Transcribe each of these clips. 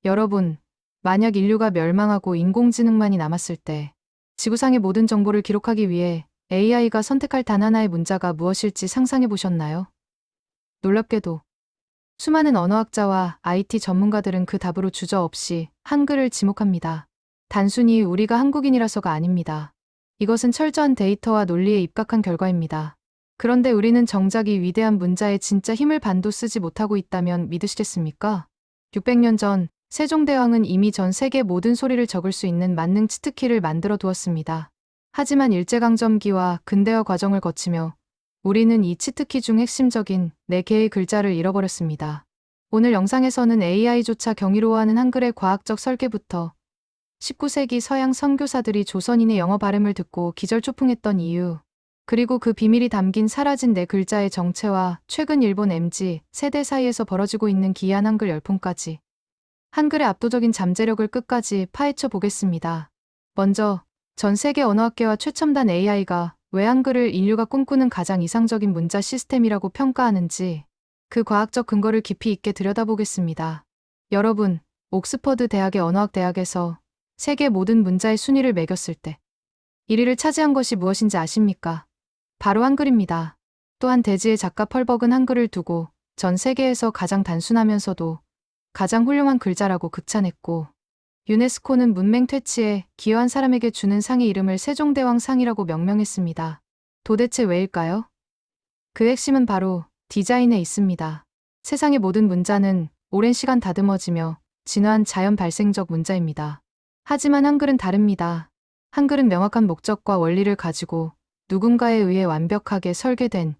여러분, 만약 인류가 멸망하고 인공지능만이 남았을 때 지구상의 모든 정보를 기록하기 위해 AI가 선택할 단 하나의 문자가 무엇일지 상상해 보셨나요? 놀랍게도 수많은 언어학자와 IT 전문가들은 그 답으로 주저없이 한글을 지목합니다. 단순히 우리가 한국인이라서가 아닙니다. 이것은 철저한 데이터와 논리에 입각한 결과입니다. 그런데 우리는 정작 이 위대한 문자에 진짜 힘을 반도 쓰지 못하고 있다면 믿으시겠습니까? 600년 전 세종대왕은 이미 전 세계 모든 소리를 적을 수 있는 만능 치트키를 만들어 두었습니다. 하지만 일제강점기와 근대화 과정을 거치며 우리는 이 치트키 중 핵심적인 4개의 글자를 잃어버렸습니다. 오늘 영상에서는 AI조차 경이로워하는 한글의 과학적 설계부터 19세기 서양 선교사들이 조선인의 영어 발음을 듣고 기절초풍했던 이유, 그리고 그 비밀이 담긴 사라진 4글자의 정체와 최근 일본 MZ 세대 사이에서 벌어지고 있는 기이한 한글 열풍까지 한글의 압도적인 잠재력을 끝까지 파헤쳐 보겠습니다. 먼저 전 세계 언어학계와 최첨단 AI가 왜 한글을 인류가 꿈꾸는 가장 이상적인 문자 시스템이라고 평가하는지 그 과학적 근거를 깊이 있게 들여다보겠습니다. 여러분, 옥스퍼드 대학의 언어학 대학에서 세계 모든 문자의 순위를 매겼을 때 1위를 차지한 것이 무엇인지 아십니까? 바로 한글입니다. 또한 대지의 작가 펄벅은 한글을 두고 전 세계에서 가장 단순하면서도 가장 훌륭한 글자라고 극찬했고, 유네스코는 문맹 퇴치에 기여한 사람에게 주는 상의 이름을 세종대왕 상이라고 명명했습니다. 도대체 왜일까요? 그 핵심은 바로 디자인에 있습니다. 세상의 모든 문자는 오랜 시간 다듬어지며 진화한 자연 발생적 문자입니다. 하지만 한글은 다릅니다. 한글은 명확한 목적과 원리를 가지고 누군가에 의해 완벽하게 설계된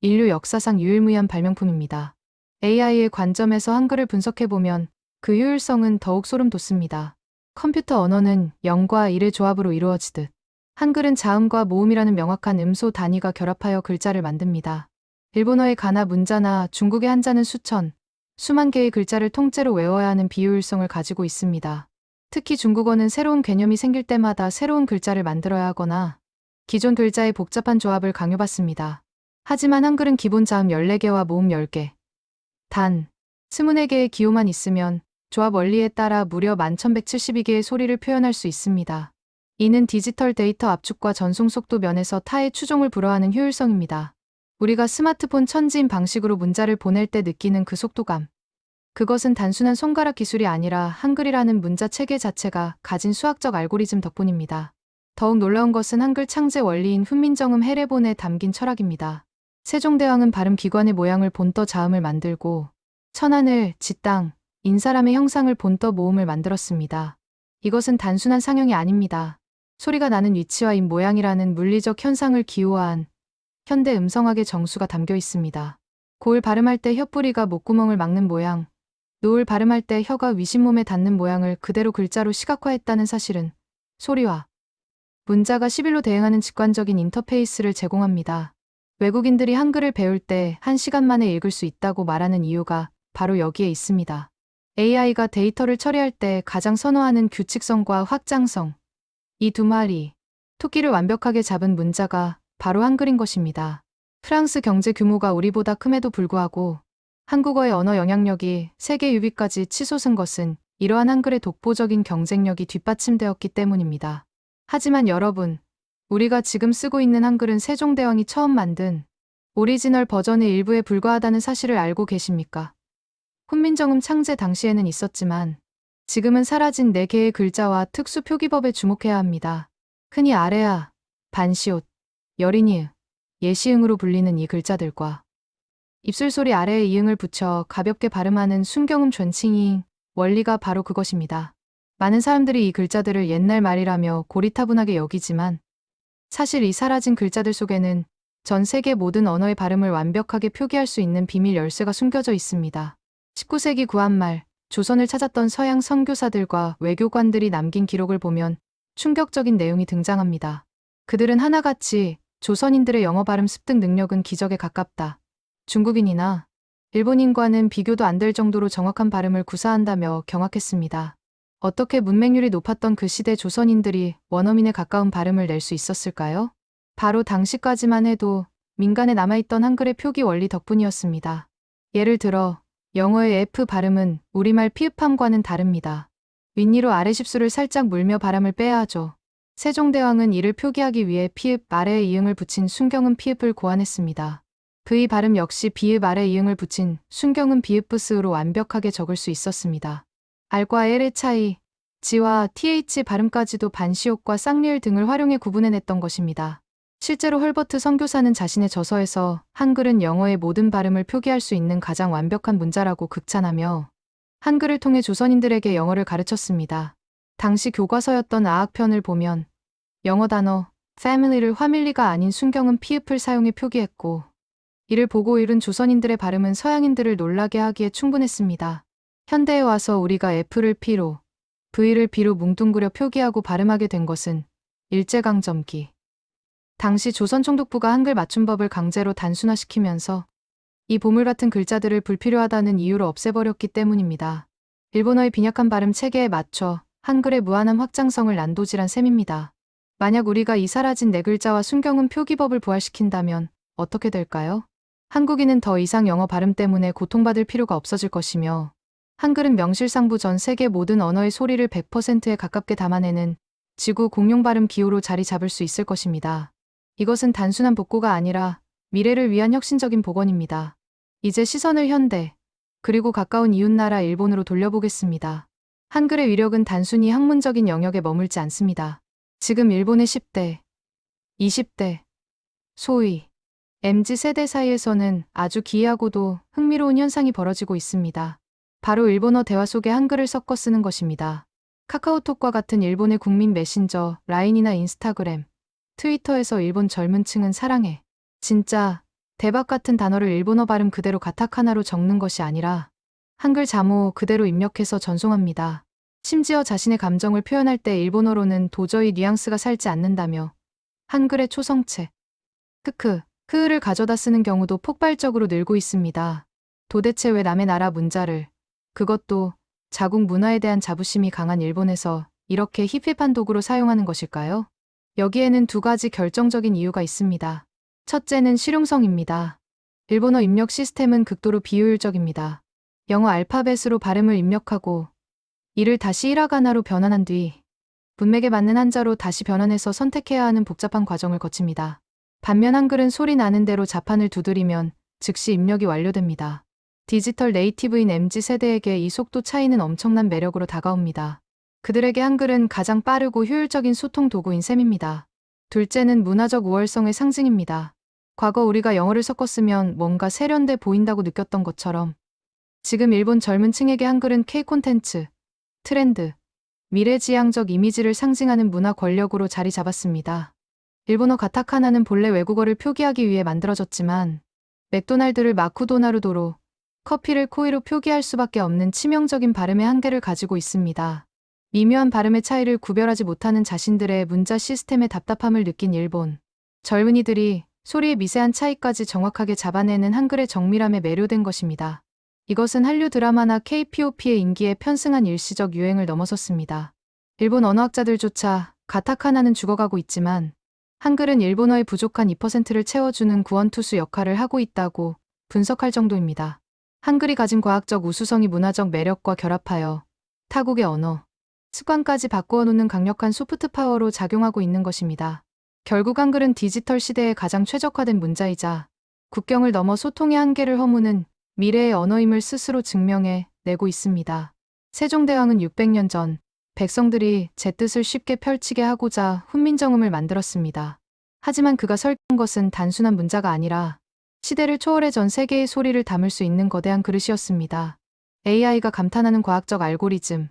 인류 역사상 유일무이한 발명품입니다. AI의 관점에서 한글을 분석해보면 그 효율성은 더욱 소름 돋습니다. 컴퓨터 언어는 0과 1의 조합으로 이루어지듯 한글은 자음과 모음이라는 명확한 음소 단위가 결합하여 글자를 만듭니다. 일본어의 가나 문자나 중국의 한자는 수만 개의 글자를 통째로 외워야 하는 비효율성을 가지고 있습니다. 특히 중국어는 새로운 개념이 생길 때마다 새로운 글자를 만들어야 하거나 기존 글자의 복잡한 조합을 강요받습니다. 하지만 한글은 기본 자음 14개와 모음 10개, 단 24개의 기호만 있으면 조합 원리에 따라 무려 11,172개의 소리를 표현할 수 있습니다. 이는 디지털 데이터 압축과 전송 속도 면에서 타의 추종을 불허하는 효율성입니다. 우리가 스마트폰 천지인 방식으로 문자를 보낼 때 느끼는 그 속도감. 그것은 단순한 손가락 기술이 아니라 한글이라는 문자 체계 자체가 가진 수학적 알고리즘 덕분입니다. 더욱 놀라운 것은 한글 창제 원리인 훈민정음 해례본에 담긴 철학입니다. 세종대왕은 발음 기관의 모양을 본떠 자음을 만들고 천하늘, 지땅, 인사람의 형상을 본떠 모음을 만들었습니다. 이것은 단순한 상형이 아닙니다. 소리가 나는 위치와 입 모양이라는 물리적 현상을 기호화한 현대 음성학의 정수가 담겨 있습니다. 고을 발음할 때 혀뿌리가 목구멍을 막는 모양, 노을 발음할 때 혀가 위신몸에 닿는 모양을 그대로 글자로 시각화했다는 사실은 소리와 문자가 11로 대응하는 직관적인 인터페이스를 제공합니다. 외국인들이 한글을 배울 때 1시간 만에 읽을 수 있다고 말하는 이유가 바로 여기에 있습니다. AI가 데이터를 처리할 때 가장 선호하는 규칙성과 확장성, 이 두 마리 토끼를 완벽하게 잡은 문자가 바로 한글인 것입니다. 프랑스 경제 규모가 우리보다 큼에도 불구하고 한국어의 언어 영향력이 세계 유비까지 치솟은 것은 이러한 한글의 독보적인 경쟁력이 뒷받침되었기 때문입니다. 하지만 여러분, 우리가 지금 쓰고 있는 한글은 세종대왕이 처음 만든 오리지널 버전의 일부에 불과하다는 사실을 알고 계십니까? 훈민정음 창제 당시에는 있었지만 지금은 사라진 4개의 글자와 특수 표기법에 주목해야 합니다. 흔히 아레아, 반시옷, 여린이응, 예시응으로 불리는 이 글자들과 입술소리 아래에 이응을 붙여 가볍게 발음하는 순경음 존칭잉 원리가 바로 그것입니다. 많은 사람들이 이 글자들을 옛날 말이라며 고리타분하게 여기지만 사실 이 사라진 글자들 속에는 전 세계 모든 언어의 발음을 완벽하게 표기할 수 있는 비밀 열쇠가 숨겨져 있습니다. 19세기 구한말 조선을 찾았던 서양 선교사들과 외교관들이 남긴 기록을 보면 충격적인 내용이 등장합니다. 그들은 하나같이 조선인들의 영어 발음 습득 능력은 기적에 가깝다. 중국인이나 일본인과는 비교도 안 될 정도로 정확한 발음을 구사한다며 경악했습니다. 어떻게 문맹률이 높았던 그 시대 조선인들이 원어민에 가까운 발음을 낼 수 있었을까요? 바로 당시까지만 해도 민간에 남아있던 한글의 표기 원리 덕분이었습니다. 예를 들어 영어의 F 발음은 우리말 피읍함과는 다릅니다. 윗니로 아래 십수를 살짝 물며 발음을 빼야 하죠. 세종대왕은 이를 표기하기 위해 피읍 아래에 이응을 붙인 순경음 피읍을 고안했습니다. V 발음 역시 비읍 아래 이응을 붙인 순경음 비읍 부스로 완벽하게 적을 수 있었습니다. R과 L의 차이, G와 TH 발음까지도 반시옷과 쌍리을 등을 활용해 구분해냈던 것입니다. 실제로 헐버트 선교사는 자신의 저서에서 한글은 영어의 모든 발음을 표기할 수 있는 가장 완벽한 문자라고 극찬하며 한글을 통해 조선인들에게 영어를 가르쳤습니다. 당시 교과서였던 아학편을 보면 영어 단어 family를 화밀리가 아닌 순경음 피읍을 사용해 표기했고 이를 보고 읽은 조선인들의 발음은 서양인들을 놀라게 하기에 충분했습니다. 현대에 와서 우리가 F를 P로, V를 B로 뭉뚱그려 표기하고 발음하게 된 것은 일제강점기. 당시 조선총독부가 한글 맞춤법을 강제로 단순화시키면서 이 보물 같은 글자들을 불필요하다는 이유로 없애버렸기 때문입니다. 일본어의 빈약한 발음 체계에 맞춰 한글의 무한한 확장성을 난도질한 셈입니다. 만약 우리가 이 사라진 네 글자와 순경음 표기법을 부활시킨다면 어떻게 될까요? 한국인은 더 이상 영어 발음 때문에 고통받을 필요가 없어질 것이며 한글은 명실상부 전 세계 모든 언어의 소리를 100%에 가깝게 담아내는 지구 공용 발음 기호로 자리 잡을 수 있을 것입니다. 이것은 단순한 복고가 아니라 미래를 위한 혁신적인 복원입니다. 이제 시선을 현대, 그리고 가까운 이웃나라 일본으로 돌려보겠습니다. 한글의 위력은 단순히 학문적인 영역에 머물지 않습니다. 지금 일본의 10대, 20대, 소위 MZ세대 사이에서는 아주 기이하고도 흥미로운 현상이 벌어지고 있습니다. 바로 일본어 대화 속에 한글을 섞어 쓰는 것입니다. 카카오톡과 같은 일본의 국민 메신저, 라인이나 인스타그램, 트위터에서 일본 젊은 층은 사랑해, 진짜, 대박 같은 단어를 일본어 발음 그대로 가타카나로 적는 것이 아니라 한글 자모 그대로 입력해서 전송합니다. 심지어 자신의 감정을 표현할 때 일본어로는 도저히 뉘앙스가 살지 않는다며 한글의 초성체, 크크, 흐을 가져다 쓰는 경우도 폭발적으로 늘고 있습니다. 도대체 왜 남의 나라 문자를, 그것도 자국 문화에 대한 자부심이 강한 일본에서 이렇게 힙힙한 도구로 사용하는 것일까요? 여기에는 두 가지 결정적인 이유가 있습니다. 첫째는 실용성입니다. 일본어 입력 시스템은 극도로 비효율적입니다. 영어 알파벳으로 발음을 입력하고 이를 다시 히라가나로 변환한 뒤 문맥에 맞는 한자로 다시 변환해서 선택해야 하는 복잡한 과정을 거칩니다. 반면 한글은 소리 나는 대로 자판을 두드리면 즉시 입력이 완료됩니다. 디지털 네이티브인 MZ세대에게 이 속도 차이는 엄청난 매력으로 다가옵니다. 그들에게 한글은 가장 빠르고 효율적인 소통 도구인 셈입니다. 둘째는 문화적 우월성의 상징입니다. 과거 우리가 영어를 섞었으면 뭔가 세련돼 보인다고 느꼈던 것처럼 지금 일본 젊은 층에게 한글은 K 콘텐츠, 트렌드, 미래지향적 이미지를 상징하는 문화 권력으로 자리 잡았습니다. 일본어 가타카나는 본래 외국어를 표기하기 위해 만들어졌지만 맥도날드를 마쿠도나루도로, 커피를 코이로 표기할 수밖에 없는 치명적인 발음의 한계를 가지고 있습니다. 미묘한 발음의 차이를 구별하지 못하는 자신들의 문자 시스템에 답답함을 느낀 일본 젊은이들이 소리의 미세한 차이까지 정확하게 잡아내는 한글의 정밀함에 매료된 것입니다. 이것은 한류 드라마나 K-POP의 인기에 편승한 일시적 유행을 넘어섰습니다. 일본 언어학자들조차 가타카나는 죽어가고 있지만 한글은 일본어의 부족한 2%를 채워주는 구원투수 역할을 하고 있다고 분석할 정도입니다. 한글이 가진 과학적 우수성이 문화적 매력과 결합하여 타국의 언어, 습관까지 바꾸어 놓는 강력한 소프트 파워로 작용하고 있는 것입니다. 결국 한글은 디지털 시대에 가장 최적화된 문자이자 국경을 넘어 소통의 한계를 허무는 미래의 언어임을 스스로 증명해 내고 있습니다. 세종대왕은 600년 전 백성들이 제 뜻을 쉽게 펼치게 하고자 훈민정음을 만들었습니다. 하지만 그가 설계한 것은 단순한 문자가 아니라 시대를 초월해 전 세계의 소리를 담을 수 있는 거대한 그릇이었습니다. AI가 감탄하는 과학적 알고리즘,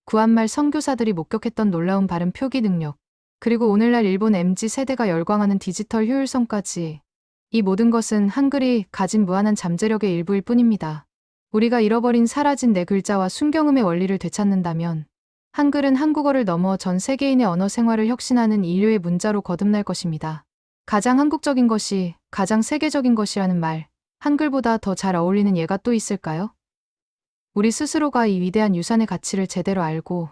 구한말 선교사들이 목격했던 놀라운 발음 표기 능력, 그리고 오늘날 일본 MZ 세대가 열광하는 디지털 효율성까지, 이 모든 것은 한글이 가진 무한한 잠재력의 일부일 뿐입니다. 우리가 잃어버린 사라진 네 글자와 순경음의 원리를 되찾는다면 한글은 한국어를 넘어 전 세계인의 언어 생활을 혁신하는 인류의 문자로 거듭날 것입니다. 가장 한국적인 것이 가장 세계적인 것이라는 말, 한글보다 더 잘 어울리는 예가 또 있을까요? 우리 스스로가 이 위대한 유산의 가치를 제대로 알고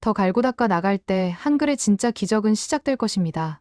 더 갈고 닦아 나갈 때 한글의 진짜 기적은 시작될 것입니다.